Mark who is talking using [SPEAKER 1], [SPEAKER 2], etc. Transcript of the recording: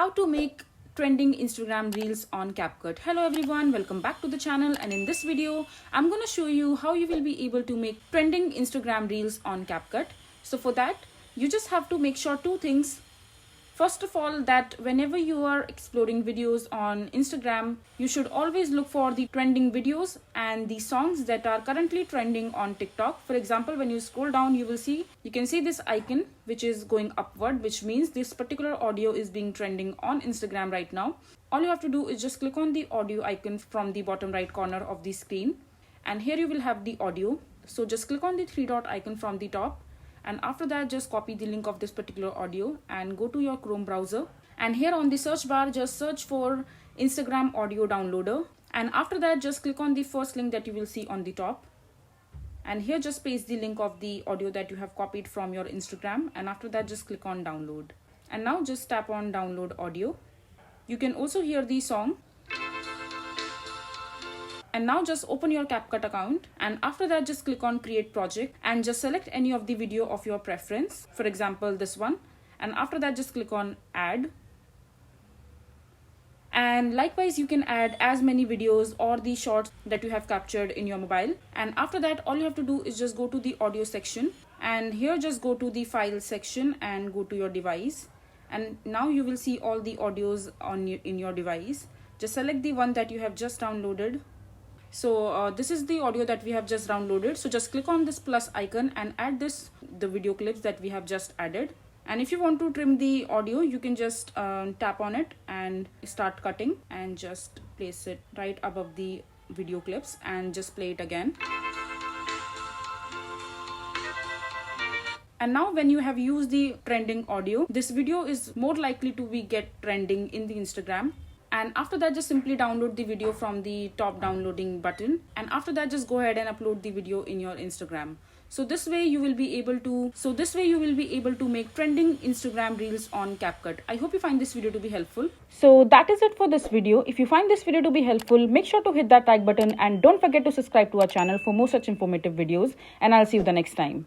[SPEAKER 1] how to make trending Instagram reels on Capcut. Hello everyone, welcome back to the channel, and in this video I'm going to show you how you will be able to make trending Instagram reels on Capcut. So for that you just have to make sure two things. First of all, that whenever you are exploring videos on Instagram, you should always look for the trending videos and the songs that are currently trending on TikTok. For example, when you scroll down, you can see this icon which is going upward, which means this particular audio is being trending on Instagram right now. All you have to do is just click on the audio icon from the bottom right corner of the screen, and here you will have the audio. So just click on the three dot icon from the top, and after that just copy the link of this particular audio and go to your Chrome browser, and here on the search bar just search for Instagram audio downloader, and after that just click on the first link that you will see on the top, and here just paste the link of the audio that you have copied from your Instagram, and after that just click on download, and now just tap on download audio. You can also hear the song. And now just open your Capcut account, and after that just click on create project and just select any of the video of your preference, for example this one, and after that just click on add. And likewise you can add as many videos or the shorts that you have captured in your mobile, and after that all you have to do is just go to the audio section, and here just go to the file section and go to your device, and now you will see all the audios in your device. Just select the one that you have just downloaded. So this is the audio that we have just downloaded. So just click on this plus icon and add the video clips that we have just added. And if you want to trim the audio, you can just tap on it and start cutting, and just place it right above the video clips and just play it again. And now when you have used the trending audio, this video is more likely to get trending in the Instagram. And after that just simply download the video from the top downloading button, and after that just go ahead and upload the video in your Instagram. So this way you will be able to make trending Instagram reels on Capcut. I hope you find this video to be helpful. So that is it for this video. If you find this video to be helpful, make sure to hit that like button and don't forget to subscribe to our channel for more such informative videos, and I'll see you the next time.